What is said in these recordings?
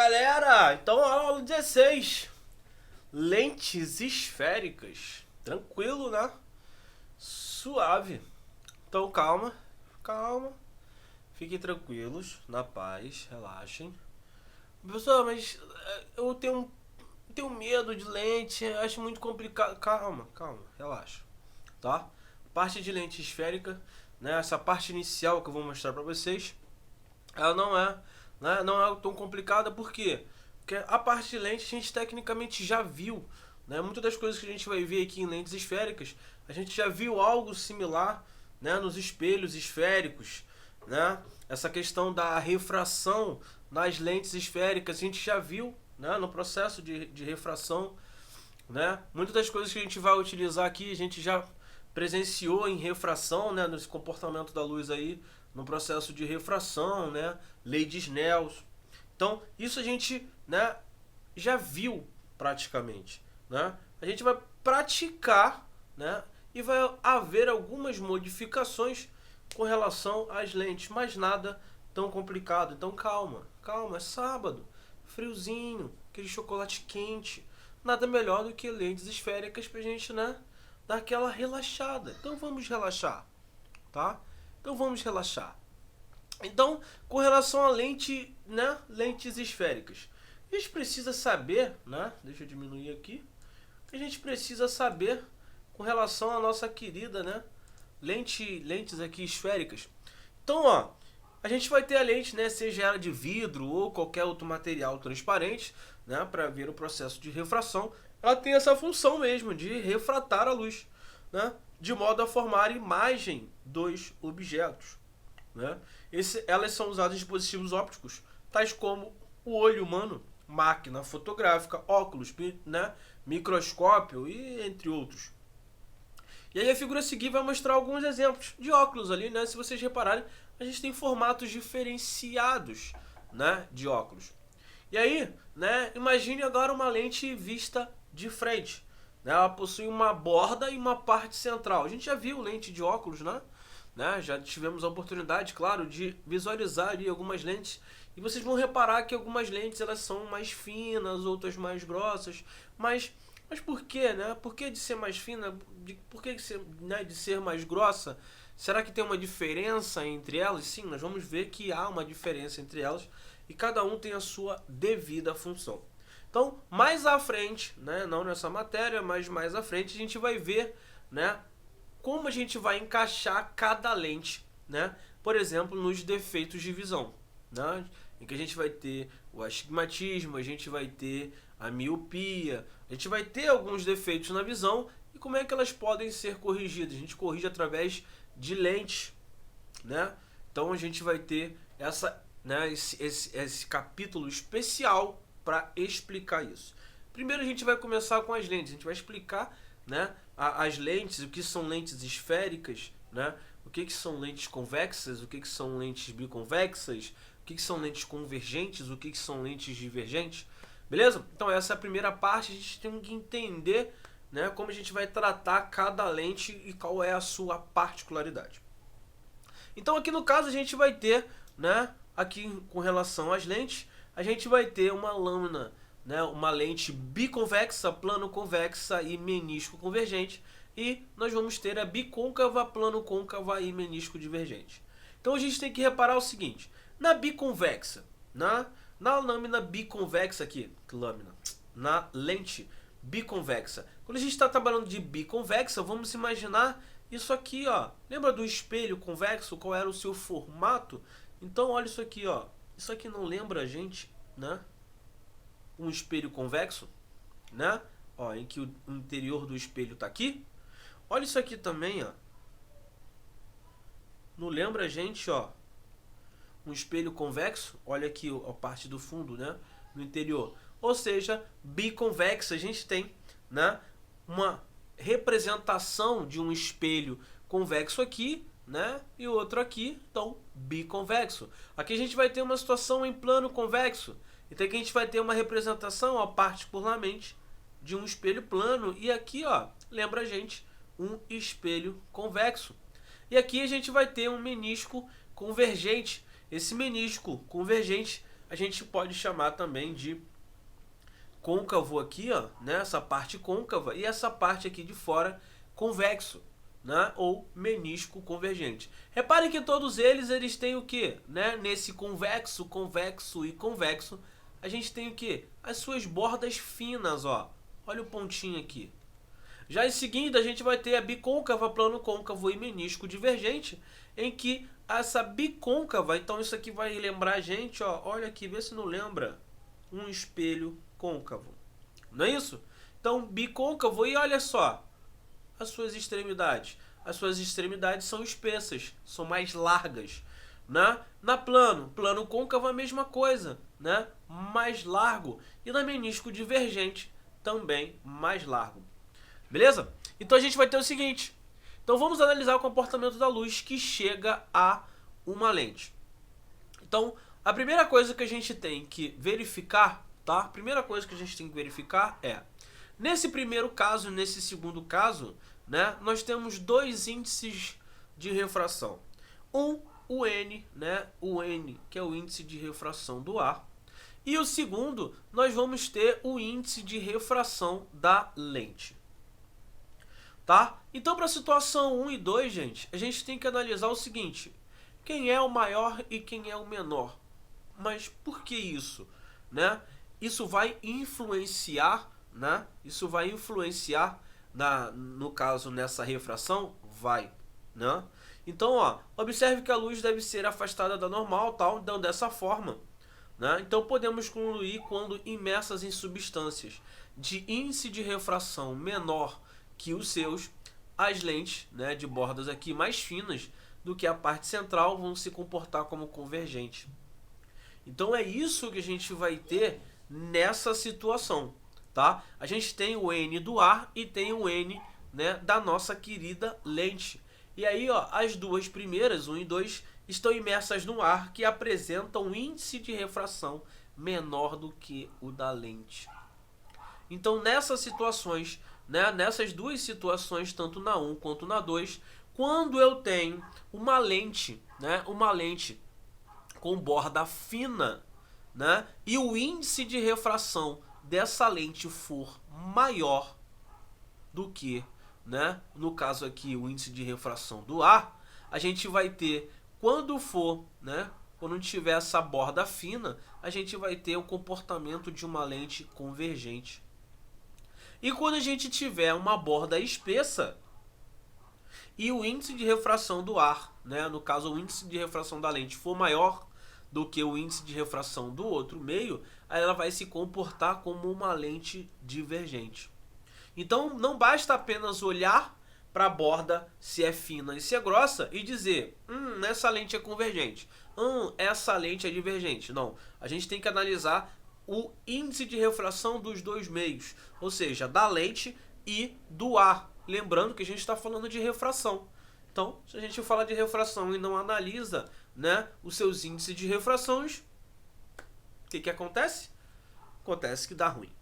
galera! Então, aula 16. Lentes esféricas. Tranquilo, né? Suave. Então, calma. Calma. Fiquem tranquilos, na paz, relaxem. Professor, mas eu tenho medo de lente, acho muito complicado. Calma, calma, relaxa. Tá? Parte de lente esférica, né? Essa parte inicial que eu vou mostrar pra vocês, ela não é, né, não é tão complicada. Por quê? Porque a parte de lente a gente tecnicamente já viu, né? Muitas das coisas que a gente vai ver aqui em lentes esféricas, a gente já viu algo similar, né, nos espelhos esféricos, né? Essa questão da refração nas lentes esféricas a gente já viu, né, no processo de refração, né? Muitas das coisas que a gente vai utilizar aqui a gente já presenciou em refração, né, nesse comportamento da luz aí, no processo de refração, né, lei de Snell. Então, isso a gente, né, já viu praticamente, né? A gente vai praticar, né, e vai haver algumas modificações com relação às lentes, mas nada tão complicado. Então, calma, calma, é sábado, friozinho, aquele chocolate quente, nada melhor do que lentes esféricas pra gente, né, dar aquela relaxada. Então vamos relaxar, tá? Então vamos relaxar. Então, com relação a lente, né, lentes esféricas, a gente precisa saber, né, deixa eu diminuir aqui, a gente precisa saber com relação à nossa querida, né, lentes aqui esféricas. Então, ó, a gente vai ter a lente, né, seja ela de vidro ou qualquer outro material transparente, né, para ver o processo de refração. Ela tem essa função mesmo de refratar a luz, né, de modo a formar imagem dos objetos, né? Elas são usadas em dispositivos ópticos, tais como o olho humano, máquina fotográfica, óculos, né, microscópio e entre outros. E aí a figura a seguir vai mostrar alguns exemplos de óculos ali, né? Se vocês repararem, a gente tem formatos diferenciados, né, de óculos. E aí, né, imagine agora uma lente vista de frente, né? Ela possui uma borda e uma parte central. A gente já viu lente de óculos, né? Já tivemos a oportunidade, claro, de visualizar ali algumas lentes. E vocês vão reparar que algumas lentes elas são mais finas, outras mais grossas. Mas por que, né? Por que de ser mais fina? Por que de ser, né, de ser mais grossa? Será que tem uma diferença entre elas? Sim, nós vamos ver que há uma diferença entre elas e cada um tem a sua devida função. Então, mais à frente, né, não nessa matéria, mas mais à frente a gente vai ver, né, como a gente vai encaixar cada lente, né, por exemplo, nos defeitos de visão, né, em que a gente vai ter o astigmatismo, a gente vai ter a miopia, a gente vai ter alguns defeitos na visão e como é que elas podem ser corrigidas. A gente corrige através de lentes, né? Então a gente vai ter esse capítulo especial para explicar isso. Primeiro a gente vai começar com as lentes, a gente vai explicar, né, as lentes, o que são lentes esféricas, né, o que são lentes convexas, o que são lentes biconvexas, o que são lentes convergentes, o que são lentes divergentes. Beleza? Então essa é a primeira parte, a gente tem que entender, né, como a gente vai tratar cada lente e qual é a sua particularidade. Então aqui no caso a gente vai ter, né, aqui com relação às lentes, a gente vai ter uma lâmina, né, uma lente biconvexa, plano convexa e menisco convergente, e nós vamos ter a bicôncava, plano côncava e menisco divergente. Então a gente tem que reparar o seguinte, na biconvexa, na lâmina biconvexa aqui, na lente biconvexa, quando a gente está trabalhando de biconvexa, vamos imaginar isso aqui, ó. Lembra do espelho convexo? Qual era o seu formato? Então olha isso aqui, ó. Isso aqui não lembra a gente, né, um espelho convexo, né? Ó, em que o interior do espelho está aqui. Olha isso aqui também, ó. Não lembra a gente, ó, um espelho convexo? Olha aqui a parte do fundo, né, no interior. Ou seja, biconvexa, a gente tem, né, uma representação de um espelho convexo aqui, né, e outro aqui, então biconvexo. Aqui a gente vai ter uma situação em plano convexo. Então aqui a gente vai ter uma representação, ó, particularmente de um espelho plano, e aqui, ó, lembra a gente um espelho convexo. E aqui a gente vai ter um menisco convergente. Esse menisco convergente a gente pode chamar também de côncavo aqui, ó, né? Essa parte côncava e essa parte aqui de fora convexo, né? Ou menisco convergente. Reparem que todos eles têm o que, né? Nesse convexo, convexo e convexo, a gente tem o que? As suas bordas finas, ó. Olha o pontinho aqui. Já em seguida, a gente vai ter a bicôncava, plano côncavo e menisco divergente, em que essa bicôncava, então isso aqui vai lembrar a gente, ó, olha aqui, vê se não lembra, um espelho côncavo. Não é isso? Então, bicôncavo, e olha só, as suas extremidades. As suas extremidades são espessas, são mais largas, né? Na plano côncavo a mesma coisa, né? Mais largo. E na menisco divergente, também mais largo. Beleza? Então a gente vai ter o seguinte. Então vamos analisar o comportamento da luz que chega a uma lente. Então, a primeira coisa que a gente tem que verificar, tá? A primeira coisa que a gente tem que verificar é, nesse primeiro caso e nesse segundo caso, né, nós temos dois índices de refração. O N, né, o N, que é o índice de refração do ar, e o segundo, nós vamos ter o índice de refração da lente. Tá? Então, para a situação 1 e 2, gente, a gente tem que analisar o seguinte: quem é o maior e quem é o menor. Mas por que isso? Né? Isso vai influenciar, né? Isso vai influenciar, no caso, nessa refração? Vai. Né? Então, ó, observe que a luz deve ser afastada da normal, tal, então, dessa forma. Né? Então, podemos concluir quando imersas em substâncias de índice de refração menor que os seus, as lentes, né, de bordas aqui mais finas do que a parte central vão se comportar como convergentes. Então é isso que a gente vai ter nessa situação, tá? A gente tem o N do ar e tem o N, né, da nossa querida lente. E aí, ó, as duas primeiras, 1 e 2, estão imersas no ar, que apresentam um índice de refração menor do que o da lente. Então, nessas situações, né, nessas duas situações, tanto na 1 quanto na 2, quando eu tenho uma lente, né, uma lente com borda fina, né, e o índice de refração dessa lente for maior do que, né, no caso aqui, o índice de refração do ar, a gente vai ter, quando for, né, quando tiver essa borda fina, a gente vai ter o comportamento de uma lente convergente. E quando a gente tiver uma borda espessa e o índice de refração do ar, né, no caso o índice de refração da lente for maior do que o índice de refração do outro meio, aí ela vai se comportar como uma lente divergente. Então não basta apenas olhar para a borda se é fina e se é grossa e dizer, essa lente é convergente, essa lente é divergente. Não, a gente tem que analisar o índice de refração dos dois meios, ou seja, da lente e do ar. Lembrando que a gente está falando de refração. Então, se a gente fala de refração e não analisa, né, os seus índices de refrações, o que acontece? Acontece que dá ruim.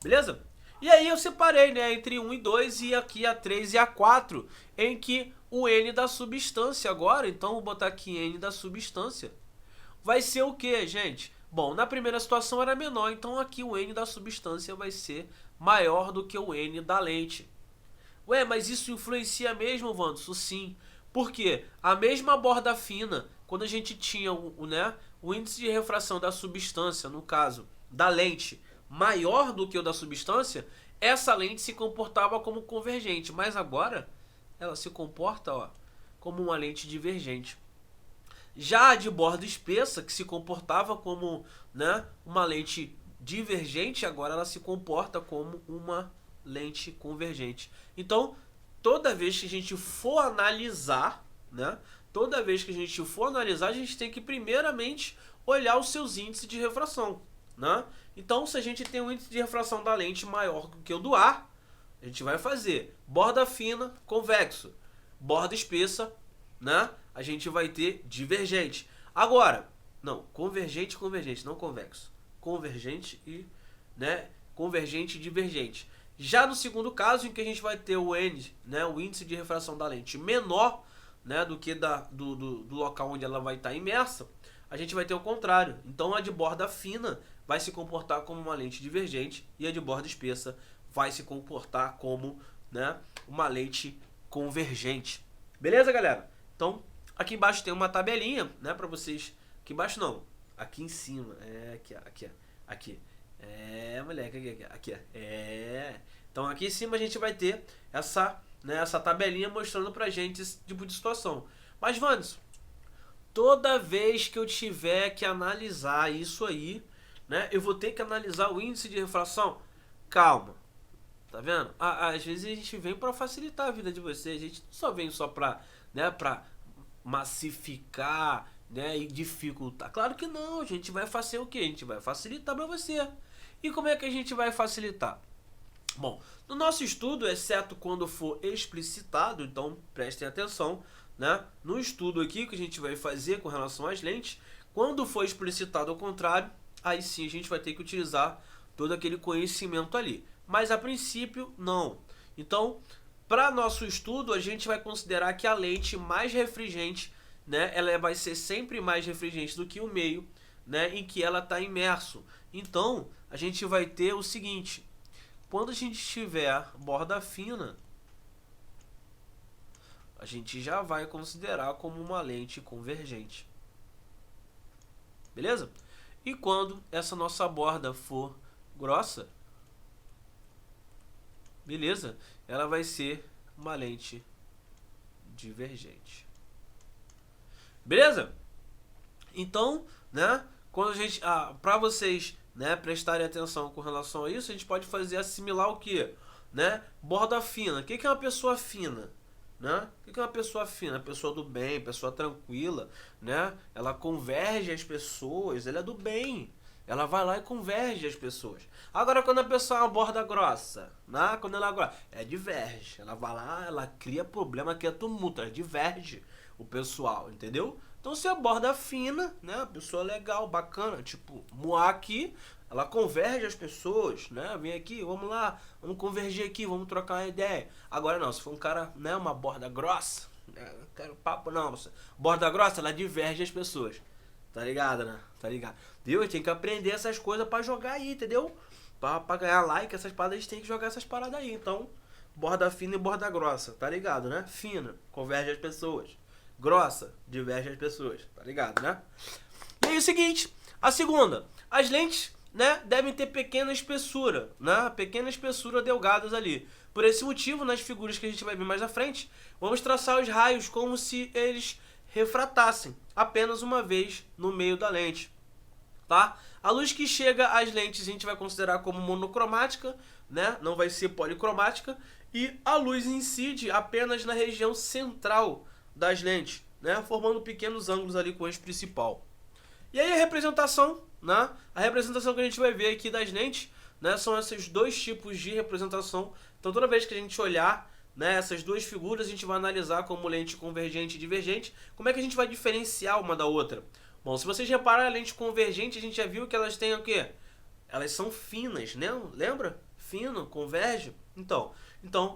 Beleza? E aí eu separei, né, entre 1 e 2 e aqui a 3 e a 4, em que o N da substância agora, então vou botar aqui N da substância, vai ser o que, gente? Bom, na primeira situação era menor, então aqui o N da substância vai ser maior do que o N da lente. Ué, mas isso influencia mesmo, Wanderson? Sim. Por quê? A mesma borda fina, quando a gente tinha o índice de refração da substância, no caso da lente, maior do que o da substância, essa lente se comportava como convergente, mas agora ela se comporta, ó, como uma lente divergente. Já a de borda espessa, que se comportava como, né, uma lente divergente, agora ela se comporta como uma lente convergente. Então, toda vez que a gente for analisar, né, a gente tem que primeiramente olhar os seus índices de refração, né? Então, se a gente tem um índice de refração da lente maior do que o do ar, a gente vai fazer borda fina, convexo, borda espessa, né? A gente vai ter divergente. Agora, não, convergente, não convexo. Convergente e, né, convergente e divergente. Já no segundo caso, em que a gente vai ter o N, né, o índice de refração da lente menor, né, do que do local onde ela vai estar imersa, a gente vai ter o contrário. Então a de borda fina vai se comportar como uma lente divergente e a de borda espessa vai se comportar como, né, uma lente convergente. Beleza, galera? Então, aqui embaixo tem uma tabelinha, né, para vocês. Aqui embaixo não, aqui em cima. Aqui. Moleque, aqui. Então aqui em cima a gente vai ter essa, né, essa tabelinha mostrando pra gente esse tipo de situação. Mas, Wanderson, toda vez que eu tiver que analisar isso aí, né, eu vou ter que analisar o índice de refração. Calma, tá vendo? Às vezes a gente vem para facilitar a vida de vocês, a gente não só vem só para, né, para massificar, né, e dificultar. Claro que não, a gente vai fazer o que? A gente vai facilitar para você. E como é que a gente vai facilitar? Bom, no nosso estudo, exceto quando for explicitado, então prestem atenção, né? No estudo aqui que a gente vai fazer com relação às lentes, quando for explicitado ao contrário, aí sim a gente vai ter que utilizar todo aquele conhecimento ali. Mas a princípio, não. Então, para nosso estudo, a gente vai considerar que a lente mais refringente, né, ela vai ser sempre mais refringente do que o meio, né, em que ela está imerso. Então, a gente vai ter o seguinte: quando a gente tiver borda fina, a gente já vai considerar como uma lente convergente. Beleza? E quando essa nossa borda for grossa, beleza? Ela vai ser uma lente divergente. Beleza? Então, né, quando a gente, para vocês, né, prestarem atenção com relação a isso, a gente pode fazer assimilar o que, né? Borda fina. O que é uma pessoa fina? Né? O que é uma pessoa fina? Pessoa do bem, pessoa tranquila, né? Ela converge as pessoas, ela é do bem. Ela vai lá e converge as pessoas. Agora, quando a pessoa é uma borda grossa, né? Quando ela diverge. Ela vai lá, ela cria problema, cria tumulto, ela diverge o pessoal, entendeu? Então, se a borda fina, né? A pessoa legal, bacana, tipo, Moá aqui, ela converge as pessoas, né? Vem aqui, vamos lá, vamos convergir aqui, vamos trocar uma ideia. Agora não, se for um cara, né, uma borda grossa, né, não quero papo não, borda grossa, ela diverge as pessoas. Tá ligado, né? Tá ligado? Viu? Tem que aprender essas coisas pra jogar aí, entendeu? Pra ganhar like, essas paradas, a gente tem que jogar essas paradas aí. Então, borda fina e borda grossa, tá ligado, né? Fina, converge as pessoas. Grossa, diverge as pessoas, tá ligado, né? E aí o seguinte, a segunda, as lentes, né, devem ter pequena espessura, né? Pequena espessura delgadas ali. Por esse motivo, nas figuras que a gente vai ver mais à frente, vamos traçar os raios como se eles refratassem apenas uma vez no meio da lente, tá? A luz que chega às lentes a gente vai considerar como monocromática, né? Não vai ser policromática, e a luz incide apenas na região central das lentes, né? Formando pequenos ângulos ali com o eixo principal. E aí a representação, né? A representação que a gente vai ver aqui das lentes, né, são esses dois tipos de representação. Então toda vez que a gente olhar, né, essas duas figuras, a gente vai analisar como lente convergente e divergente. Como é que a gente vai diferenciar uma da outra? Bom, se vocês repararem, a lente convergente, a gente já viu que elas têm o quê? Elas são finas, né? Lembra? Fino, converge. Então,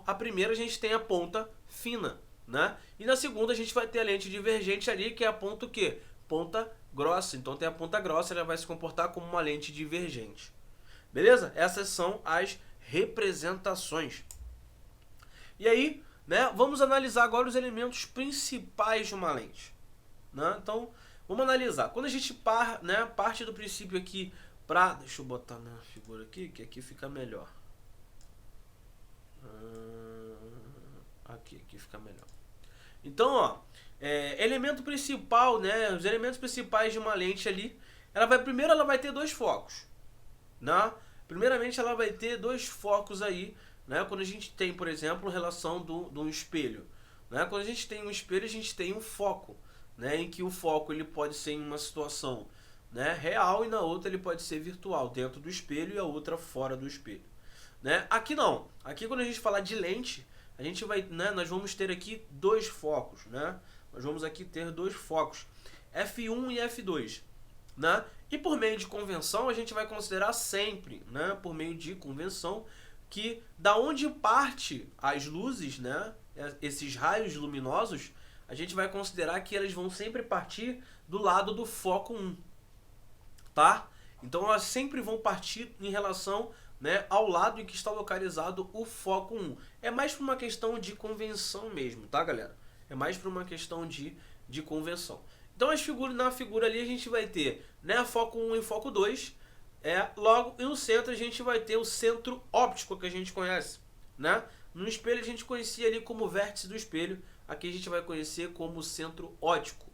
a primeira a gente tem a ponta fina, né? E na segunda a gente vai ter a lente divergente ali, que é a ponta o quê? Ponta grossa. Então tem a ponta grossa, ela vai se comportar como uma lente divergente. Beleza? Essas são as representações. E aí, né, vamos analisar agora os elementos principais de uma lente, né? Então, vamos analisar. Quando a gente parte do princípio aqui para... Deixa eu botar na figura aqui, que aqui fica melhor. Aqui fica melhor. Então, ó, elemento principal, né, os elementos principais de uma lente ali, primeiro ela vai ter dois focos, né? Primeiramente ela vai ter dois focos aí, né? Quando a gente tem, por exemplo, relação de um espelho, né? Quando a gente tem um espelho, a gente tem um foco, né? Em que o foco ele pode ser em uma situação, né, real, e na outra ele pode ser virtual, dentro do espelho, e a outra fora do espelho, né? Aqui não. Aqui quando a gente falar de lente, a gente vai, né, nós vamos ter aqui dois focos, né? Nós vamos aqui ter dois focos, F1 e F2, né? E por meio de convenção, a gente vai considerar sempre, né, por meio de convenção, que da onde parte as luzes, né, esses raios luminosos, a gente vai considerar que eles vão sempre partir do lado do foco 1, tá? Então elas sempre vão partir em relação, né, ao lado em que está localizado o foco 1. É mais por uma questão de convenção mesmo, tá, galera? É mais por uma questão de convenção. Então na figura ali a gente vai ter, né, foco 1 e foco 2. Logo, e no centro a gente vai ter o centro óptico que a gente conhece, né? No espelho a gente conhecia ali como vértice do espelho. Aqui a gente vai conhecer como centro óptico,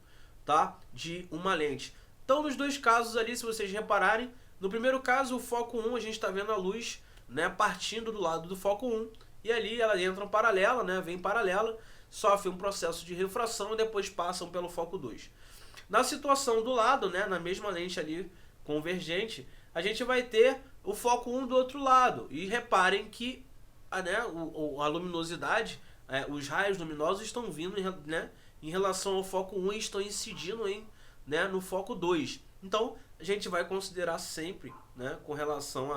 tá? De uma lente. Então, nos dois casos ali, se vocês repararem, no primeiro caso, o foco 1, a gente está vendo a luz, né, partindo do lado do foco 1, e ali ela entra paralela, né, vem paralela, sofre um processo de refração e depois passam pelo foco 2. Na situação do lado, né, na mesma lente ali convergente, a gente vai ter o foco 1 do outro lado. E reparem que a luminosidade, os raios luminosos estão vindo, né, em relação ao foco 1 e estão incidindo no foco 2. Então, a gente vai considerar sempre, né, com relação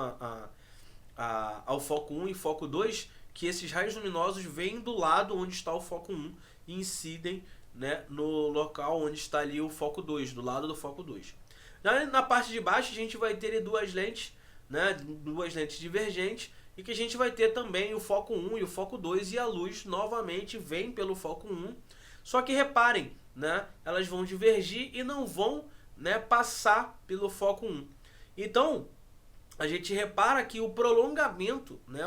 ao foco 1 e foco 2, que esses raios luminosos vêm do lado onde está o foco 1 e incidem, né, no local onde está ali o foco 2, do lado do foco 2. Na parte de baixo a gente vai ter duas lentes, né, duas lentes divergentes, e que a gente vai ter também o foco 1 e o foco 2, e a luz novamente vem pelo foco 1. Só que reparem, né, elas vão divergir e não vão, né, passar pelo foco 1. Então, a gente repara que o prolongamento, né,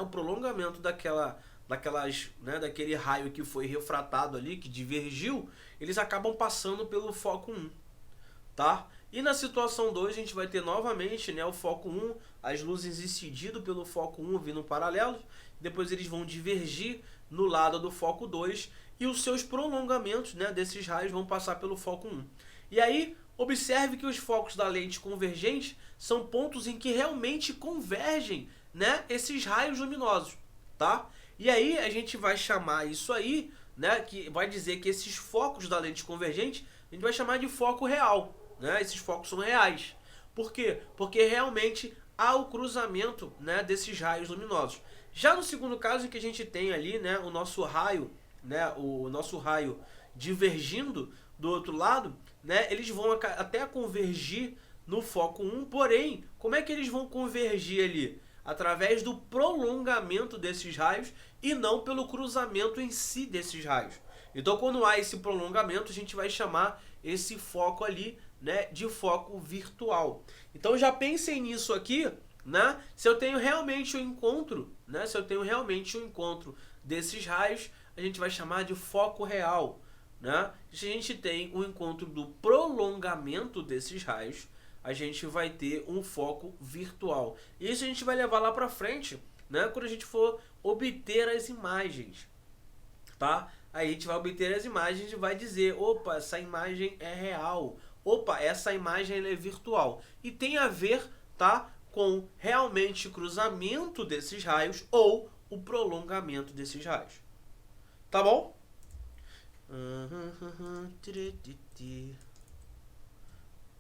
daquele raio que foi refratado ali, que divergiu, eles acabam passando pelo foco 1, tá? E na situação 2 a gente vai ter novamente, né, o foco 1, as luzes incidindo pelo foco 1 vindo paralelos, depois eles vão divergir no lado do foco 2 e os seus prolongamentos, né, desses raios vão passar pelo foco 1. E aí, observe que os focos da lente convergente são pontos em que realmente convergem, né, esses raios luminosos, tá? E aí a gente vai chamar isso aí, né, que vai dizer que esses focos da lente convergente a gente vai chamar de foco real, né? Esses focos são reais. Por quê? Porque realmente há o cruzamento, né, desses raios luminosos. Já no segundo caso, em que a gente tem ali, né, o nosso raio divergindo do outro lado, né, eles vão até convergir no foco 1, porém, como é que eles vão convergir ali? Através do prolongamento desses raios e não pelo cruzamento em si desses raios. Então, quando há esse prolongamento, a gente vai chamar esse foco ali, né, de foco virtual. Então, já pensem nisso aqui, né? Se eu tenho realmente um encontro, né, desses raios, a gente vai chamar de foco real, né? Se a gente tem um encontro do prolongamento desses raios, a gente vai ter um foco virtual. Isso a gente vai levar lá para frente, né, quando a gente for obter as imagens, tá? Aí a gente vai obter as imagens e vai dizer, opa, essa imagem é real, opa, essa imagem é virtual. E tem a ver, tá, com realmente o cruzamento desses raios ou o prolongamento desses raios. Tá bom?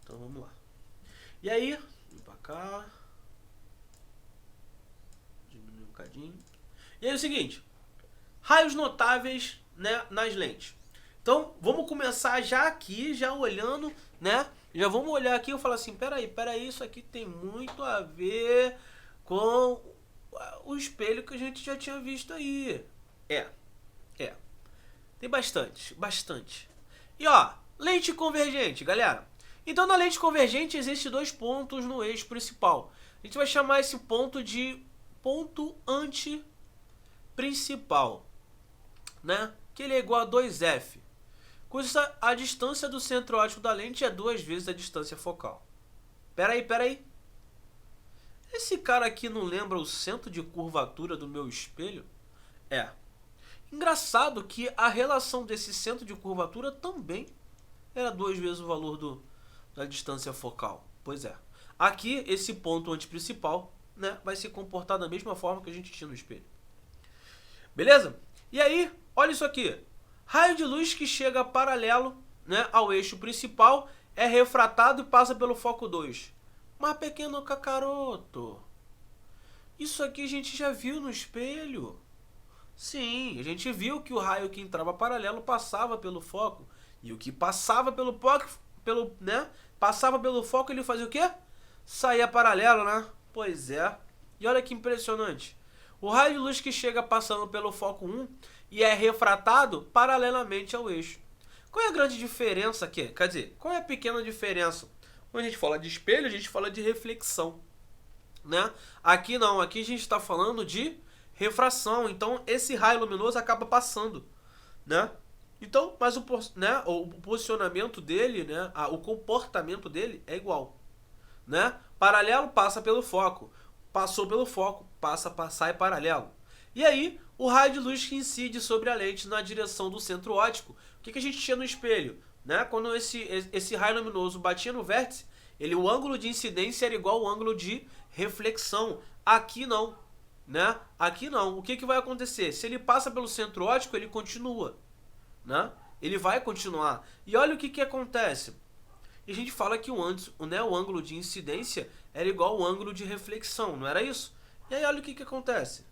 Então vamos lá. E aí, vem pra cá. Diminuir um bocadinho. E aí é o seguinte, raios notáveis, né, nas lentes. Então, vamos começar já aqui, já olhando, né? Já vamos olhar aqui e falar assim, peraí, isso aqui tem muito a ver com o espelho que a gente já tinha visto aí. Tem bastante. E ó, lente convergente, galera. Então, na lente convergente existem dois pontos no eixo principal. A gente vai chamar esse ponto de ponto antiprincipal, né? Que ele é igual a 2F. Cuja a distância do centro óptico da lente é 2 vezes a distância focal. Peraí. Esse cara aqui não lembra o centro de curvatura do meu espelho? Engraçado que a relação desse centro de curvatura também era 2 vezes o valor da distância focal. Pois é. Aqui, esse ponto antiprincipal, né, vai se comportar da mesma forma que a gente tinha no espelho. Beleza? E aí, olha isso aqui. Raio de luz que chega paralelo, né, ao eixo principal é refratado e passa pelo foco 2. Mas, pequeno cacaroto, isso aqui a gente já viu no espelho. Sim, a gente viu que o raio que entrava paralelo passava pelo foco. E o que passava pelo pelo, né? Passava pelo foco, ele fazia o quê? Saía paralelo, né? Pois é. E olha que impressionante. O raio de luz que chega passando pelo foco 1 e é refratado paralelamente ao eixo. Qual é a grande diferença aqui? Quer dizer, qual é a pequena diferença? Quando a gente fala de espelho, a gente fala de reflexão, né? Aqui não, aqui a gente está falando de refração. Então esse raio luminoso acaba passando, né? Então, mas o posicionamento dele, né? O comportamento dele é igual, né? Paralelo passa pelo foco, passou pelo foco, sai paralelo. E aí, o raio de luz que incide sobre a lente na direção do centro óptico. O que a gente tinha no espelho? Né? Quando esse raio luminoso batia no vértice, o ângulo de incidência era igual ao ângulo de reflexão. Aqui não, né? Aqui não. O que vai acontecer? Se ele passa pelo centro óptico, ele continua, né? Ele vai continuar. E olha o que acontece. E a gente fala que o ângulo de incidência era igual ao ângulo de reflexão, não era isso? E aí olha o que acontece.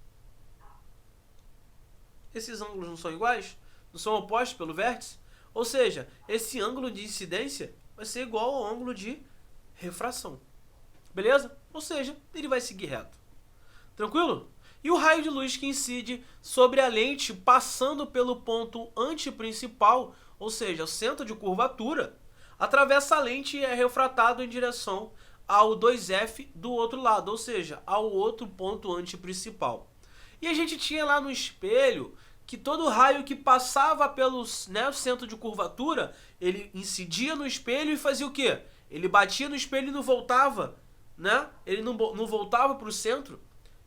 Esses ângulos não são iguais? Não são opostos pelo vértice? Ou seja, esse ângulo de incidência vai ser igual ao ângulo de refração. Beleza? Ou seja, ele vai seguir reto. Tranquilo? E o raio de luz que incide sobre a lente passando pelo ponto antiprincipal, ou seja, o centro de curvatura, atravessa a lente e é refratado em direção ao 2F do outro lado, ou seja, ao outro ponto antiprincipal. E a gente tinha lá no espelho que todo raio que passava pelo centro de curvatura, ele incidia no espelho e fazia o quê? Ele batia no espelho e não voltava, né? Ele não voltava para o centro.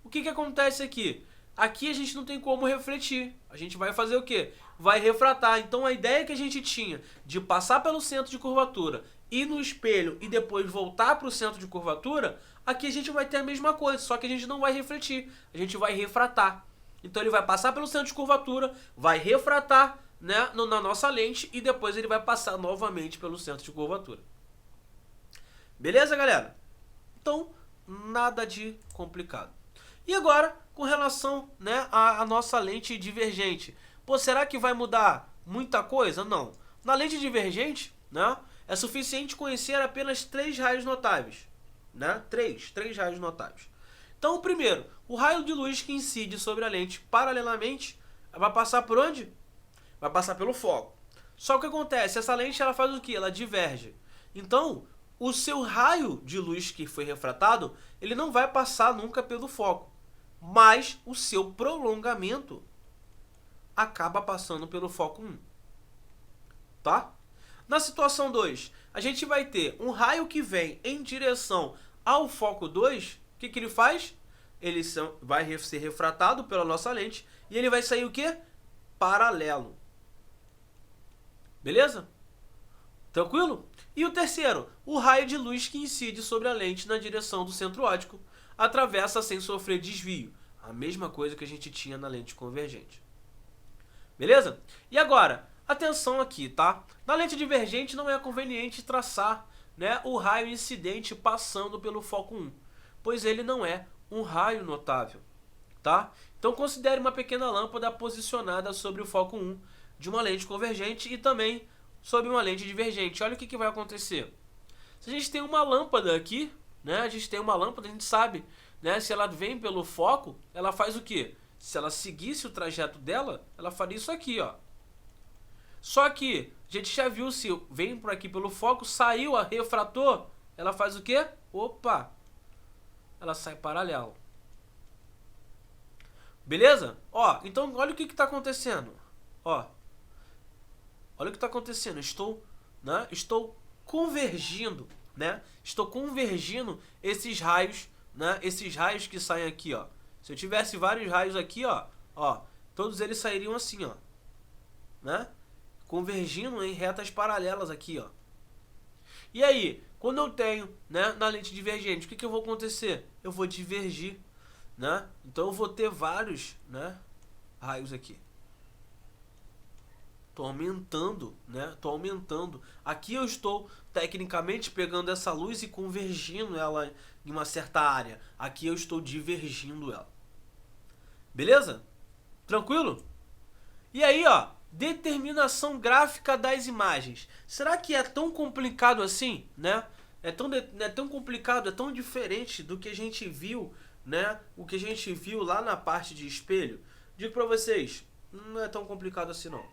O que acontece aqui? Aqui a gente não tem como refletir. A gente vai fazer o quê? Vai refratar. Então a ideia que a gente tinha de passar pelo centro de curvatura, ir no espelho e depois voltar para o centro de curvatura, aqui a gente vai ter a mesma coisa, só que a gente não vai refletir, a gente vai refratar. Então ele vai passar pelo centro de curvatura, vai refratar, né, na nossa lente e depois ele vai passar novamente pelo centro de curvatura. Beleza, galera? Então, nada de complicado. E agora, com relação, né, à nossa lente divergente. Pô, será que vai mudar muita coisa? Não. Na lente divergente, né, é suficiente conhecer apenas 3 raios notáveis. Né? Três raios notáveis. Então, o primeiro, o raio de luz que incide sobre a lente paralelamente vai passar por onde? Vai passar pelo foco. Só que o que acontece? Essa lente ela faz o quê? Ela diverge. Então, o seu raio de luz que foi refratado, ele não vai passar nunca pelo foco, mas o seu prolongamento acaba passando pelo foco 1. Tá? Na situação 2, a gente vai ter um raio que vem em direção ao foco 2. O que ele faz? Ele vai ser refratado pela nossa lente e ele vai sair o quê? Paralelo. Beleza? Tranquilo? E o terceiro, o raio de luz que incide sobre a lente na direção do centro óptico, atravessa sem sofrer desvio. A mesma coisa que a gente tinha na lente convergente. Beleza? E agora, atenção aqui, tá? Na lente divergente não é conveniente traçar, né, o raio incidente passando pelo foco 1, pois ele não é um raio notável, tá? Então considere uma pequena lâmpada posicionada sobre o foco 1 de uma lente convergente e também sobre uma lente divergente. Olha o que vai acontecer. Se a gente tem uma lâmpada aqui, né, a gente sabe, né, se ela vem pelo foco, ela faz o quê? Se ela seguisse o trajeto dela, ela faria isso aqui, ó. Só que a gente já viu, se vem por aqui pelo foco, saiu, refratou, ela faz o quê? Opa! Ela sai paralelo. Beleza? Ó, então olha o que está acontecendo. Ó, olha o que está acontecendo. Estou convergindo, né? Estou convergindo esses raios, né? Esses raios que saem aqui, ó. Se eu tivesse vários raios aqui, ó, todos eles sairiam assim, ó, né? Convergindo em retas paralelas aqui, ó. E aí, quando eu tenho, né, na lente divergente, o que vai acontecer? Eu vou divergir, né? Então eu vou ter vários, né, raios aqui. Tô aumentando, né? Tô aumentando. Aqui eu estou tecnicamente pegando essa luz e convergindo ela em uma certa área. Aqui eu estou divergindo ela. Beleza? Tranquilo? E aí, ó, Determinação gráfica das imagens. Será que é tão complicado assim, né? É tão complicado, é tão diferente do que a gente viu, né? O que a gente viu lá na parte de espelho. Digo pra vocês, não é tão complicado assim não,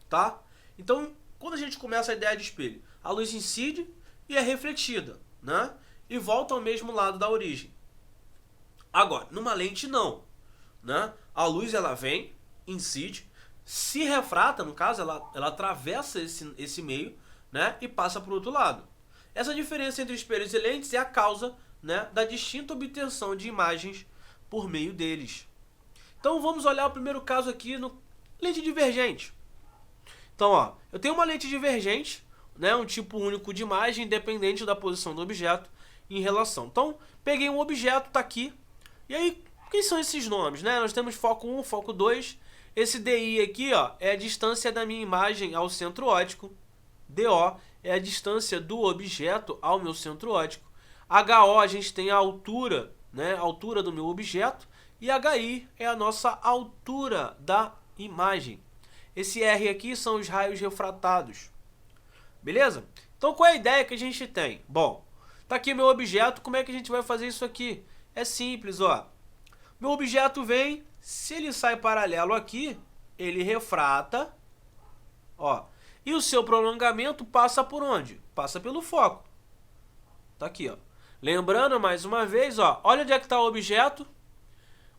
tá? Então, quando a gente começa a ideia de espelho, a luz incide e é refletida, né? E volta ao mesmo lado da origem. Agora, numa lente não, né? A luz ela vem, incide, se refrata, no caso, ela atravessa esse meio, né? E passa para o outro lado. Essa diferença entre espelhos e lentes é a causa, né, da distinta obtenção de imagens por meio deles. Então vamos olhar o primeiro caso aqui no lente divergente. Então, ó, eu tenho uma lente divergente, né, um tipo único de imagem independente da posição do objeto em relação. Então, peguei um objeto, tá aqui. E aí, quem são esses nomes, né? Nós temos foco 1, foco 2. Esse DI aqui, ó, é a distância da minha imagem ao centro óptico. DO é a distância do objeto ao meu centro óptico. HO a gente tem a altura, né, a altura do meu objeto. E HI é a nossa altura da imagem. Esse R aqui são os raios refratados. Beleza? Então qual é a ideia que a gente tem? Bom, tá aqui meu objeto, como é que a gente vai fazer isso aqui? É simples, ó. Meu objeto vem, se ele sai paralelo aqui, ele refrata, ó. E o seu prolongamento passa por onde? Passa pelo foco. Tá aqui, ó. Lembrando mais uma vez, ó, olha onde é que está o objeto.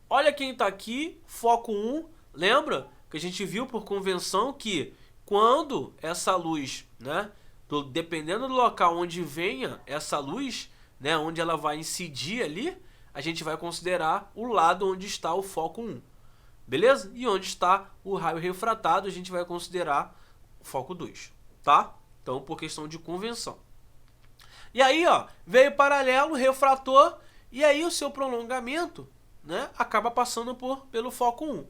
Olha quem está aqui, foco 1. Lembra que a gente viu por convenção que quando essa luz, né, dependendo do local onde venha essa luz, né, onde ela vai incidir ali, a gente vai considerar o lado onde está o foco 1. Beleza? E onde está o raio refratado, a gente vai considerar o foco 2, tá? Então, por questão de convenção. E aí, ó, veio paralelo, refratou, e aí o seu prolongamento, né, acaba passando pelo foco 1.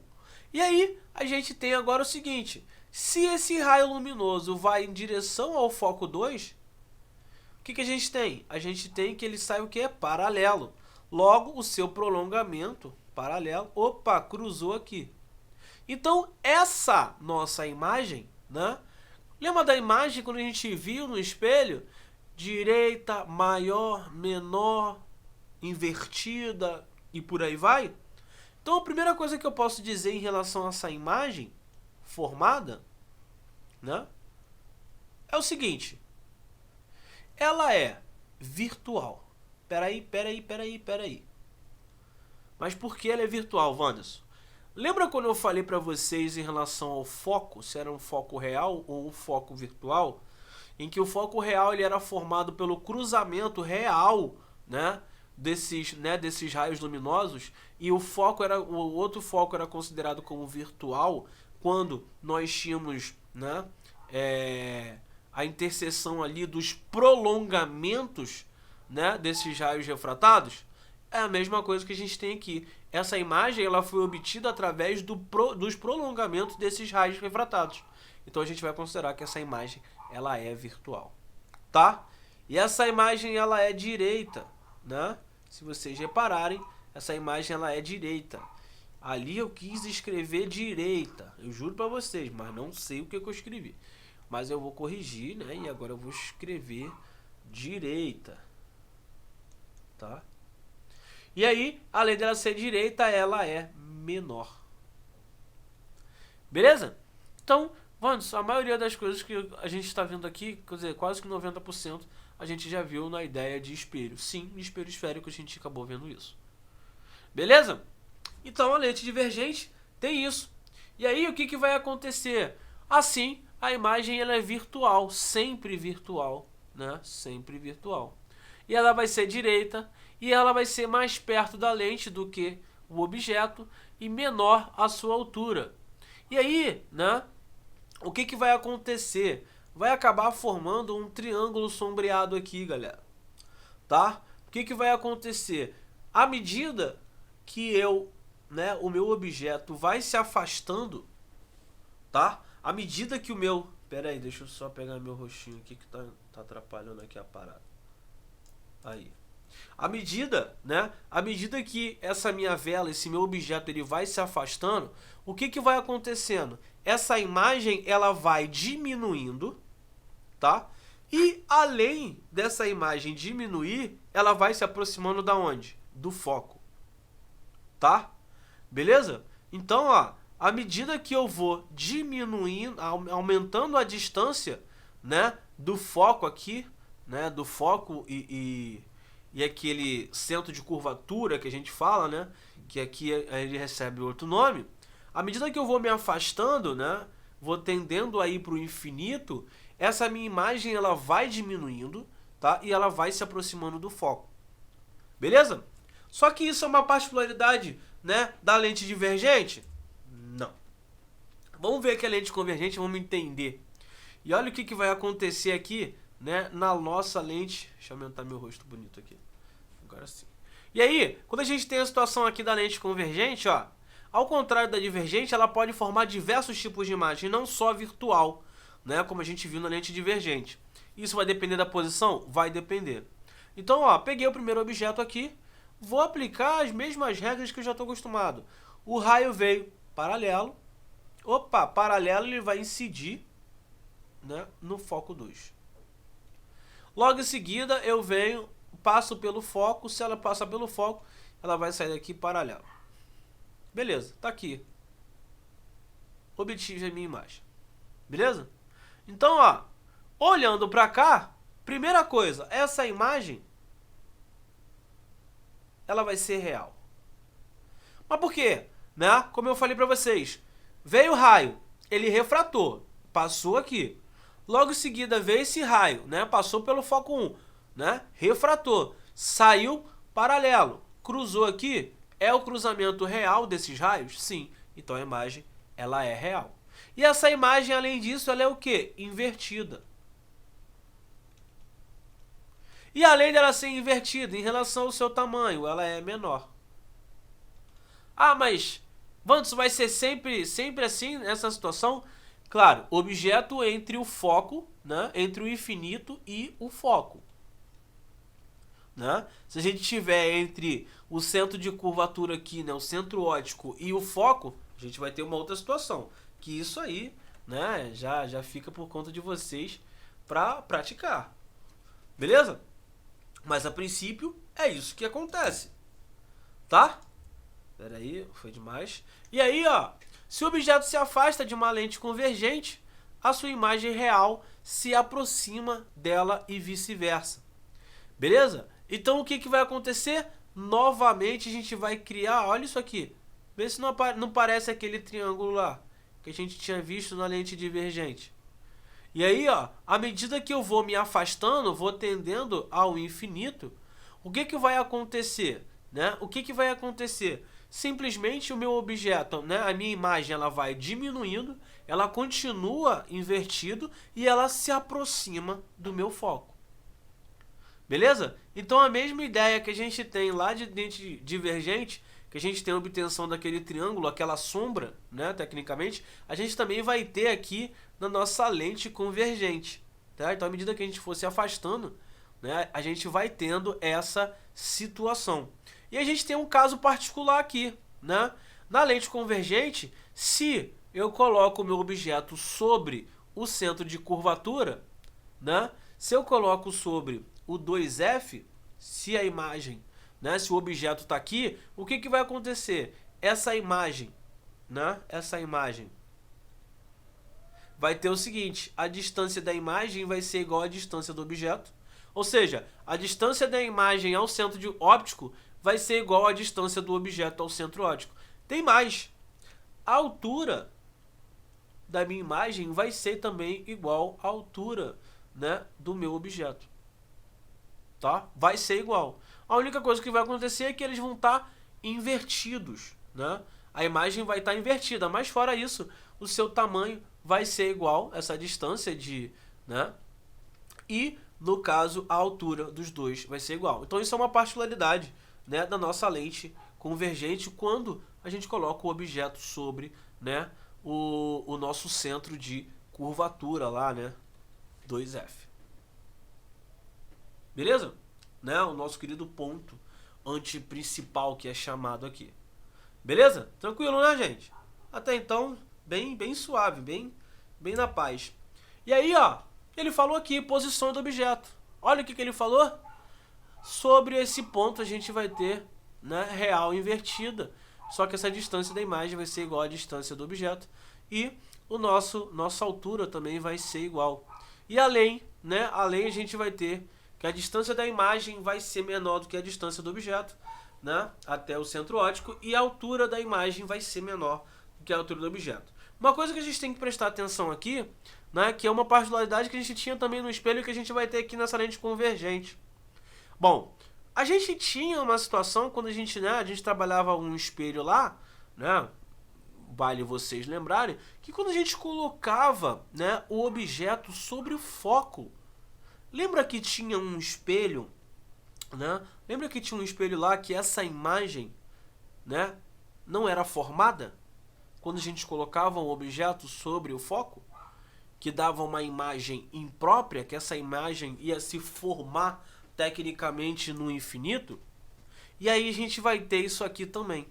E aí, a gente tem agora o seguinte, se esse raio luminoso vai em direção ao foco 2, o que a gente tem? A gente tem que ele sai o quê? Paralelo. Logo, o seu prolongamento paralelo, opa, cruzou aqui. Então, essa nossa imagem, né? Lembra da imagem quando a gente viu no espelho? Direita, maior, menor, invertida e por aí vai? Então, a primeira coisa que eu posso dizer em relação a essa imagem formada, né, é o seguinte. Ela é virtual. Peraí. Mas por que ela é virtual, Wanderson? Lembra quando eu falei para vocês em relação ao foco, se era um foco real ou um foco virtual? Em que o foco real ele era formado pelo cruzamento real, né, desses raios luminosos, e o outro foco era considerado como virtual quando nós tínhamos, né, a interseção ali dos prolongamentos, né, desses raios refratados. É a mesma coisa que a gente tem aqui. Essa imagem ela foi obtida através dos prolongamentos desses raios refratados. Então a gente vai considerar que essa imagem ela é virtual, tá? E essa imagem ela é direita, né? Se vocês repararem, essa imagem ela é direita. Ali eu quis escrever direita, eu juro para vocês, mas não sei o que eu escrevi. Mas eu vou corrigir, né? E agora eu vou escrever direita, tá? E aí, além dela ser direita, ela é menor. Beleza? Então, vamos, a maioria das coisas que a gente está vendo aqui, quer dizer, quase que 90%, a gente já viu na ideia de espelho. Sim, no espelho esférico a gente acabou vendo isso. Beleza? Então, a lente divergente tem isso. E aí, o que vai acontecer? Assim, a imagem ela é virtual, sempre virtual, né? Sempre virtual. E ela vai ser direita, e ela vai ser mais perto da lente do que o objeto e menor a sua altura. E aí, né, o que vai acontecer? Vai acabar formando um triângulo sombreado aqui, galera. Tá? O que vai acontecer? À medida que o meu objeto vai se afastando, tá? À medida que o meu... Pera aí, deixa eu só pegar meu rostinho aqui que tá atrapalhando aqui a parada. Aí. à medida, né, à medida que essa minha vela, esse meu objeto, ele vai se afastando, o que que vai acontecendo? Essa imagem, ela vai diminuindo, tá? E além dessa imagem diminuir, ela vai se aproximando da onde? Do foco, tá? Beleza? Então, ó, à medida que eu vou diminuindo, aumentando a distância, né, do foco aqui, né, do foco e aquele centro de curvatura que a gente fala, né, que aqui ele recebe outro nome, à medida que eu vou me afastando, né, vou tendendo aí para o infinito, essa minha imagem ela vai diminuindo, tá, e ela vai se aproximando do foco. Beleza? Só que isso é uma particularidade, né, da lente divergente? Não. Vamos ver aqui a lente convergente, vamos entender. E olha o que vai acontecer aqui, né, na nossa lente. Deixa eu aumentar meu rosto bonito aqui. Agora sim. E aí, quando a gente tem a situação aqui da lente convergente, ó, ao contrário da divergente, ela pode formar diversos tipos de imagem, não só virtual, né, como a gente viu na lente divergente. Isso vai depender da posição? Vai depender. Então, ó, peguei o primeiro objeto aqui, vou aplicar as mesmas regras que eu já estou acostumado. O raio veio paralelo. Opa, paralelo ele vai incidir, né, no foco 2. Logo em seguida eu venho, passo pelo foco. Se ela passar pelo foco, ela vai sair daqui paralelo. Beleza, tá aqui. Obtive a minha imagem. Beleza? Então, ó, olhando para cá, primeira coisa, essa imagem ela vai ser real. Mas por quê? Né? Como eu falei para vocês, veio o raio, ele refratou, passou aqui. Logo em seguida veio esse raio, né? Passou pelo foco 1, né? Refratou, saiu paralelo, cruzou aqui. É o cruzamento real desses raios? Sim. Então a imagem ela é real. E essa imagem, além disso, ela é o quê? Invertida. E além dela ser invertida em relação ao seu tamanho, ela é menor. Ah, mas Vantos, vai ser sempre assim nessa situação? Claro, objeto entre o foco, né? Entre o infinito e o foco. Né? Se a gente tiver entre o centro de curvatura aqui, né, o centro óptico e o foco, a gente vai ter uma outra situação. Que isso aí, né, já fica por conta de vocês para praticar. Beleza? Mas a princípio é isso que acontece. Tá? Pera aí, foi demais. E aí, ó, se o objeto se afasta de uma lente convergente, a sua imagem real se aproxima dela e vice-versa. Beleza? Então o que vai acontecer? Novamente a gente vai criar, olha isso aqui. Vê se não parece aquele triângulo lá que a gente tinha visto na lente divergente. E aí, ó, à medida que eu vou me afastando, vou tendendo ao infinito, o que vai acontecer? Né? O que vai acontecer? Simplesmente o meu objeto, né, a minha imagem, ela vai diminuindo, ela continua invertido e ela se aproxima do meu foco. Beleza? Então a mesma ideia que a gente tem lá de lente divergente, que a gente tem a obtenção daquele triângulo, aquela sombra, né, tecnicamente, a gente também vai ter aqui na nossa lente convergente. Tá? Então à medida que a gente for se afastando, né, a gente vai tendo essa situação. E a gente tem um caso particular aqui, né? Na lente convergente, se eu coloco o meu objeto sobre o centro de curvatura, né? Se eu coloco sobre o 2F, se a imagem, né, se o objeto está aqui, o que vai acontecer? Essa imagem, né? Essa imagem vai ter o seguinte, a distância da imagem vai ser igual à distância do objeto, ou seja, a distância da imagem ao centro de óptico vai ser igual à distância do objeto ao centro óptico. Tem mais. A altura da minha imagem vai ser também igual à altura, né, do meu objeto. Tá? Vai ser igual. A única coisa que vai acontecer é que eles vão estar invertidos. Né? A imagem vai estar invertida, mas fora isso, o seu tamanho vai ser igual, essa distância de... né? E, no caso, a altura dos dois vai ser igual. Então isso é uma particularidade, né, da nossa lente convergente quando a gente coloca o objeto sobre, né, o nosso centro de curvatura lá, né, 2F. Beleza? né, o nosso querido ponto antiprincipal que é chamado aqui. Beleza? Tranquilo, né, gente? Até então, bem suave, bem na paz. E aí, ó, ele falou aqui, posição do objeto. Olha o que ele falou. Sobre esse ponto a gente vai ter, né, real invertida. Só que essa distância da imagem vai ser igual à distância do objeto. E nossa altura também vai ser igual. E além, né, além a gente vai ter que a distância da imagem vai ser menor do que a distância do objeto, né, até o centro óptico, e a altura da imagem vai ser menor do que a altura do objeto. Uma coisa que a gente tem que prestar atenção aqui, né, que é uma particularidade que a gente tinha também no espelho que a gente vai ter aqui nessa lente convergente. Bom, a gente tinha uma situação quando a gente trabalhava um espelho lá, né, vale vocês lembrarem, que quando a gente colocava, né, o objeto sobre o foco, lembra que tinha um espelho, né? Lembra que tinha um espelho lá que essa imagem, né, não era formada? Quando a gente colocava um objeto sobre o foco, que dava uma imagem imprópria, que essa imagem ia se formar tecnicamente no infinito. E aí a gente vai ter isso aqui também.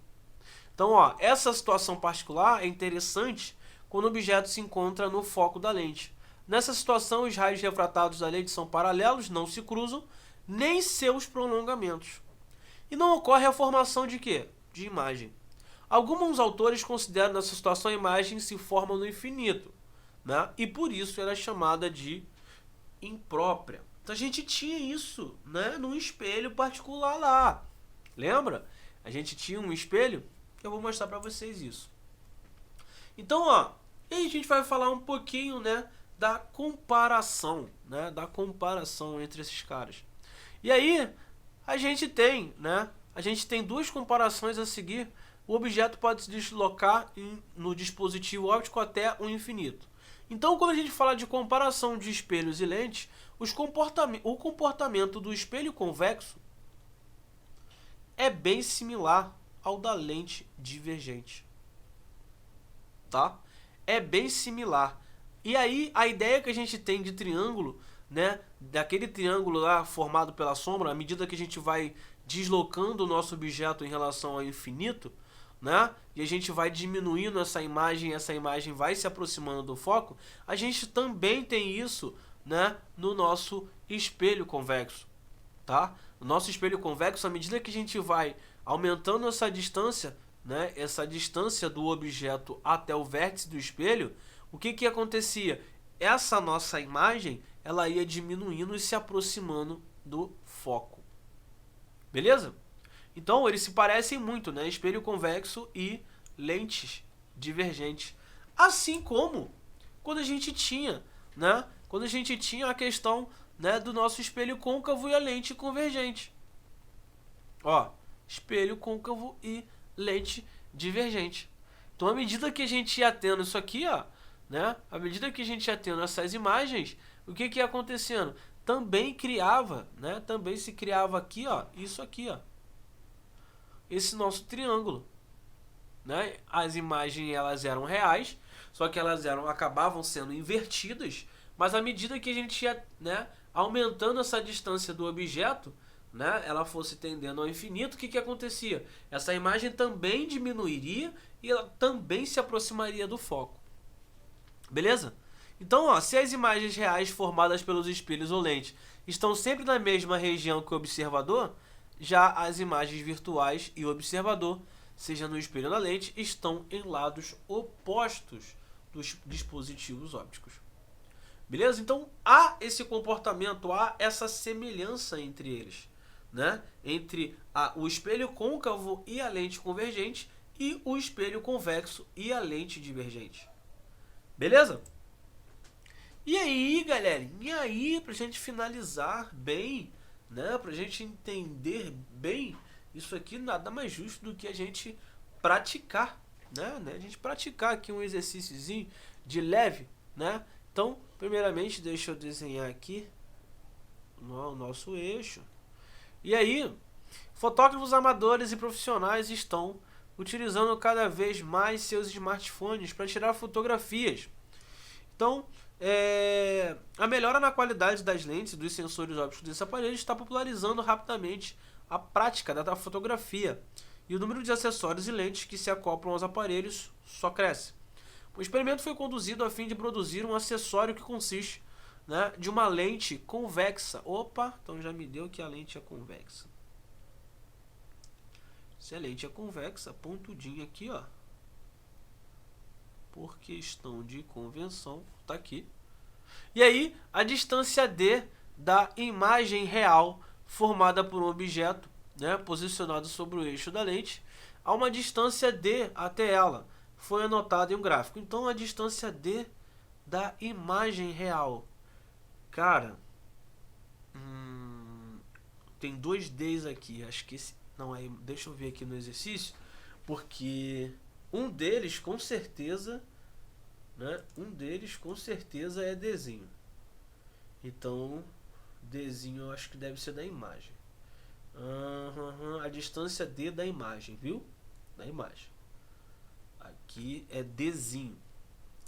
Então, ó, essa situação particular é interessante quando o objeto se encontra no foco da lente. Nessa situação, os raios refratados da lente são paralelos, não se cruzam, nem seus prolongamentos. E não ocorre a formação de quê? De imagem. Alguns autores consideram nessa situação a imagem se forma no infinito, né? E por isso ela é chamada de imprópria. Então a gente tinha isso, né, num espelho particular lá. Lembra? A gente tinha um espelho, que eu vou mostrar para vocês isso. Então, ó, e aí a gente vai falar um pouquinho, né, da comparação, né, da comparação entre esses caras. E aí a gente tem, né, duas comparações a seguir. O objeto pode se deslocar no dispositivo óptico até o infinito. Então, quando a gente fala de comparação de espelhos e lentes, o comportamento do espelho convexo é bem similar ao da lente divergente. Tá? É bem similar. E aí, a ideia que a gente tem de triângulo, né, daquele triângulo lá formado pela sombra, à medida que a gente vai deslocando o nosso objeto em relação ao infinito, né, e a gente vai diminuindo essa imagem vai se aproximando do foco, a gente também tem isso, né, no nosso espelho convexo, tá? No nosso espelho convexo, à medida que a gente vai aumentando essa distância, né, essa distância do objeto até o vértice do espelho, o que acontecia? Essa nossa imagem, ela ia diminuindo e se aproximando do foco. Beleza? Então, eles se parecem muito, né? Espelho convexo e lentes divergentes. Assim como quando a gente tinha, né, a questão, né, do nosso espelho côncavo e a lente convergente. Ó, espelho côncavo e lente divergente. Então, à medida que a gente ia tendo isso aqui, ó, né, à medida que a gente ia tendo essas imagens, o que ia acontecendo? Também criava, né, também se criava aqui, ó, isso aqui, ó, esse nosso triângulo, né? As imagens, elas eram reais, só que elas acabavam sendo invertidas, mas à medida que a gente ia, né, aumentando essa distância do objeto, né, ela fosse tendendo ao infinito, o que acontecia? Essa imagem também diminuiria e ela também se aproximaria do foco. Beleza? Então, ó, se as imagens reais formadas pelos espelhos ou lentes estão sempre na mesma região que o observador, já as imagens virtuais e o observador, seja no espelho ou na lente, estão em lados opostos dos dispositivos ópticos. Beleza? Então, há esse comportamento, há essa semelhança entre eles, né? Entre o espelho côncavo e a lente convergente e o espelho convexo e a lente divergente. Beleza? E aí, galera? E aí, pra gente finalizar bem, né, pra gente entender bem, isso aqui nada mais justo do que a gente praticar, né? A gente praticar aqui um exercíciozinho de leve, né? Então, primeiramente, deixa eu desenhar aqui o nosso eixo. E aí, fotógrafos amadores e profissionais estão utilizando cada vez mais seus smartphones para tirar fotografias. Então, A melhora na qualidade das lentes dos sensores ópticos desse aparelho está popularizando rapidamente a prática da fotografia, e o número de acessórios e lentes que se acoplam aos aparelhos só cresce. O experimento foi conduzido a fim de produzir um acessório que consiste, né, de uma lente convexa. Opa, então já me deu que a lente é convexa. Se a lente é convexa, pontudinho aqui, ó, por questão de convenção, tá aqui. E aí, a distância D da imagem real formada por um objeto, né, posicionado sobre o eixo da lente, a uma distância D até ela, foi anotada em um gráfico. Então, a distância D da imagem real. Cara, tem dois Ds aqui. Acho que esse... Não, aí, deixa eu ver aqui no exercício. Porque um deles, com certeza... Né, um deles, com certeza, é Dzinho. Então, Dzinho eu acho que deve ser da imagem. A distância D da imagem, viu? Da imagem. Aqui é Dzinho,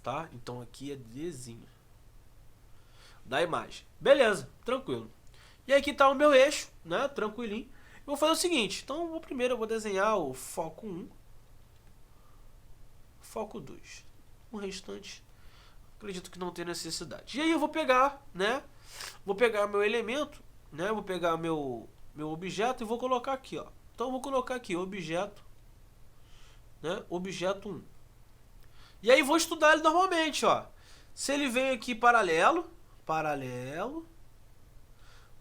tá? Então aqui é Dzinho da imagem. Beleza, tranquilo. E aqui tá o meu eixo, né? Tranquilinho. Eu vou fazer o seguinte. Então, primeiro eu vou desenhar o foco 1, foco 2. O restante, acredito que não tem necessidade. E aí eu vou pegar, né? Vou pegar meu elemento, né? Vou pegar meu objeto e vou colocar aqui, ó. Então eu vou colocar aqui objeto, né? Objeto 1. E aí vou estudar ele normalmente, ó. Se ele vem aqui paralelo,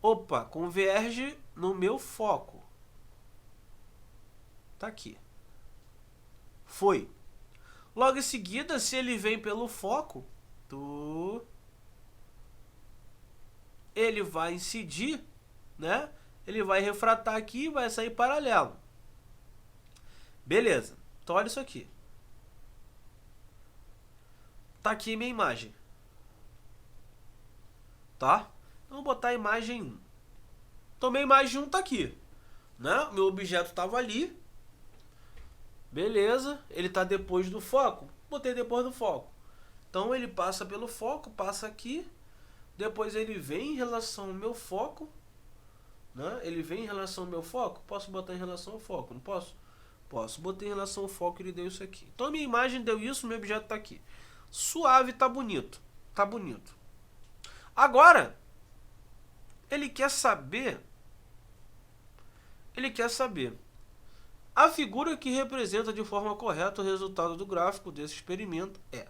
opa, converge no meu foco. Tá aqui. Foi. Logo em seguida, se ele vem pelo foco, ele vai incidir, né? Ele vai refratar aqui e vai sair paralelo. Beleza. Então olha isso aqui. Tá aqui minha imagem. Tá? Então vou botar a imagem 1. Então minha imagem 1 tá aqui, né? Meu objeto tava ali. Beleza, ele tá depois do foco. Botei depois do foco. Então ele passa pelo foco, passa aqui. Depois ele vem em relação ao meu foco, né? Ele vem em relação ao meu foco. Posso botar em relação ao foco? Não posso? Posso. Botei em relação ao foco e ele deu isso aqui. Então a minha imagem deu isso, meu objeto tá aqui. Suave, tá bonito. Tá bonito. Agora, ele quer saber a figura que representa de forma correta o resultado do gráfico desse experimento é.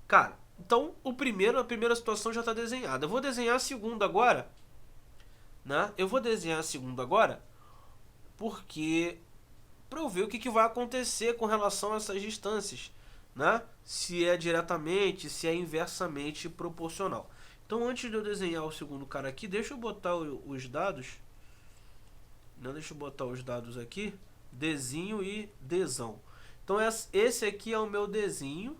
Cara, então a primeira situação já está desenhada. Eu vou desenhar a segunda agora, né? Eu vou desenhar a segunda agora porque para eu ver o que vai acontecer com relação a essas distâncias, né? Se é diretamente, se é inversamente proporcional. Então, antes de eu desenhar o segundo cara aqui, deixa eu botar os dados. Não, deixa eu botar os dados aqui. Dzinho e Dzão. Então esse aqui é o meu Dzinho.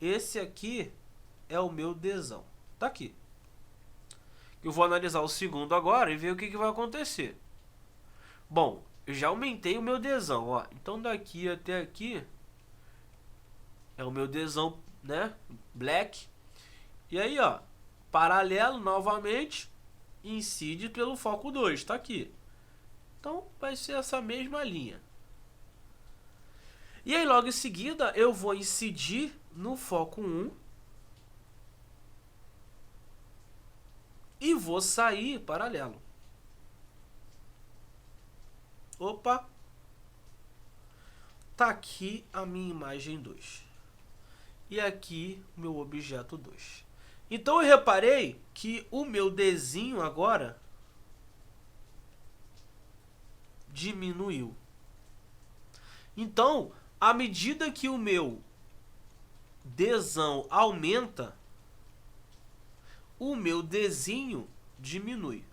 Esse aqui é o meu Dzão. Tá aqui. Eu vou analisar o segundo agora e ver o que vai acontecer. Bom, eu já aumentei o meu Dzão, ó. Então daqui até aqui é o meu Dzão, né? Black. E aí, ó, paralelo novamente, incide pelo foco 2, tá aqui. Então, vai ser essa mesma linha. E aí, logo em seguida, eu vou incidir no foco 1. E vou sair paralelo. Opa! Tá aqui a minha imagem 2. E aqui o meu objeto 2. Então, eu reparei que o meu Dzinho agora diminuiu. Então, à medida que o meu Dzão aumenta, o meu Dzinho diminui.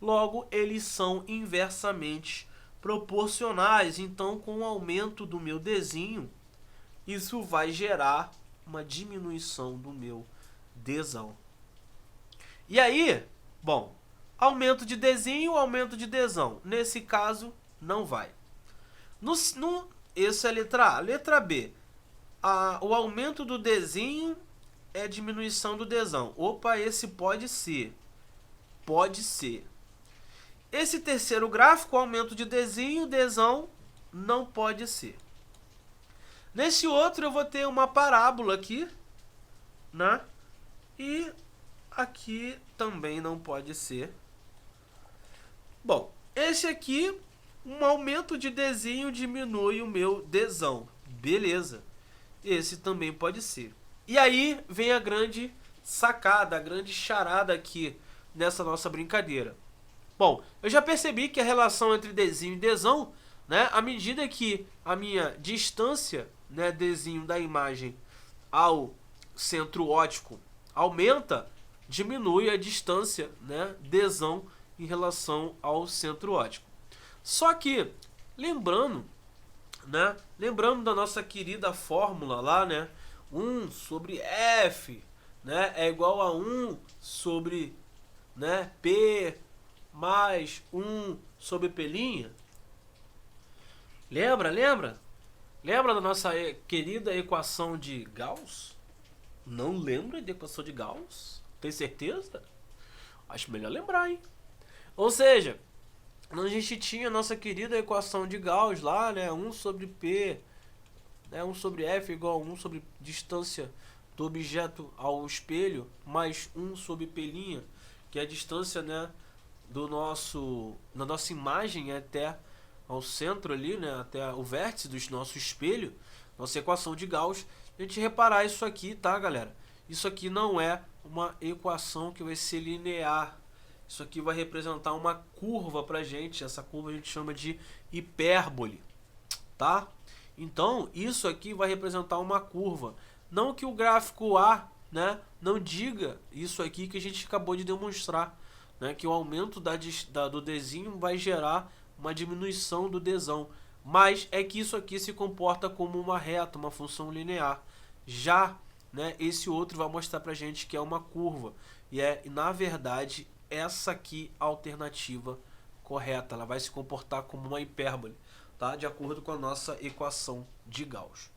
Logo, eles são inversamente proporcionais. Então, com o aumento do meu Dzinho, isso vai gerar uma diminuição do meu Dzão. E aí, bom, aumento de Dzinho, aumento de Dzão. Nesse caso, não vai. Essa é a letra A. Letra B. O aumento do Dzinho é diminuição do Dzão. Opa, esse pode ser. Pode ser. Esse terceiro gráfico, aumento de Dzinho, Dzão, não pode ser. Nesse outro eu vou ter uma parábola aqui, né? E aqui também não pode ser. Bom, esse aqui, um aumento de Dzinho diminui o meu Dzão. Beleza. Esse também pode ser. E aí vem a grande sacada, a grande charada aqui nessa nossa brincadeira. Bom, eu já percebi que a relação entre Dzinho e Dzão, né, à medida que a minha distância, né, Dzinho da imagem ao centro óptico aumenta, diminui a distância, né, Dzão em relação ao centro óptico. Só que, lembrando, né, lembrando da nossa querida fórmula lá, né, 1 sobre F, né, é igual a 1 sobre, né, P mais 1 sobre P'. Lembra? Lembra da nossa querida equação de Gauss? Não lembra da equação de Gauss? Tem certeza? Acho melhor lembrar, hein? Ou seja, a gente tinha a nossa querida equação de Gauss lá, né? 1 sobre P, né? 1 sobre F igual a 1 sobre distância do objeto ao espelho, mais 1 sobre P', que é a distância, né, da nossa imagem até ao centro ali, né, até o vértice do nosso espelho, nossa equação de Gauss. A gente reparar isso aqui, tá, galera? Isso aqui não é uma equação que vai ser linear. Isso aqui vai representar uma curva pra gente. Essa curva a gente chama de hipérbole, tá? Então, isso aqui vai representar uma curva. Não que o gráfico A, né, não diga isso aqui que a gente acabou de demonstrar, né, que o aumento do Dzinho vai gerar uma diminuição do Dzão. Mas é que isso aqui se comporta como uma reta, uma função linear. Já, né, esse outro vai mostrar pra gente que é uma curva. E é, na verdade, essa aqui a alternativa correta. Ela vai se comportar como uma hipérbole, tá? De acordo com a nossa equação de Gauss.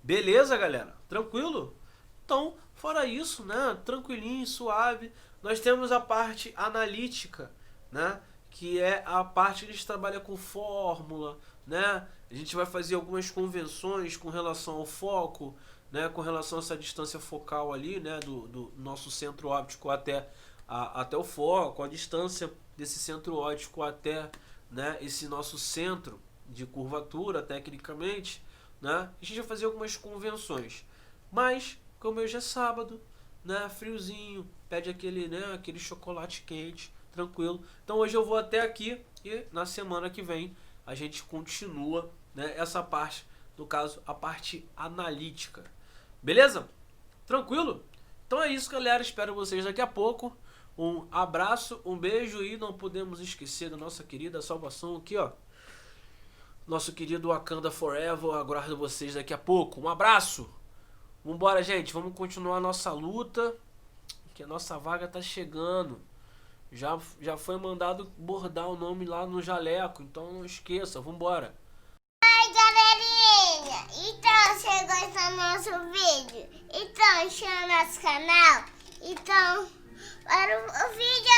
Beleza, galera? Tranquilo? Então, fora isso, né, tranquilinho, suave, nós temos a parte analítica, né, que é a parte que a gente trabalha com fórmula, né? A gente vai fazer algumas convenções com relação ao foco, né, com relação a essa distância focal ali, né, do nosso centro óptico até o foco, a distância desse centro óptico até, né, esse nosso centro de curvatura, tecnicamente, né? A gente vai fazer algumas convenções. Mas, como hoje é sábado, né, friozinho, pede aquele, né, aquele chocolate quente, tranquilo. Então hoje eu vou até aqui e na semana que vem a gente continua, né, essa parte, no caso, a parte analítica. Beleza? Tranquilo? Então é isso, galera. Espero vocês daqui a pouco. Um abraço, um beijo e não podemos esquecer da nossa querida salvação aqui, ó. Nosso querido Wakanda Forever. Aguardo vocês daqui a pouco. Um abraço! Vambora, gente. Vamos continuar a nossa luta, que a nossa vaga tá chegando. Já foi mandado bordar o nome lá no jaleco, então não esqueça. Vambora! Oi, galerinha! Então, você gostou do nosso vídeo? Então, chama nosso canal. Então, para o vídeo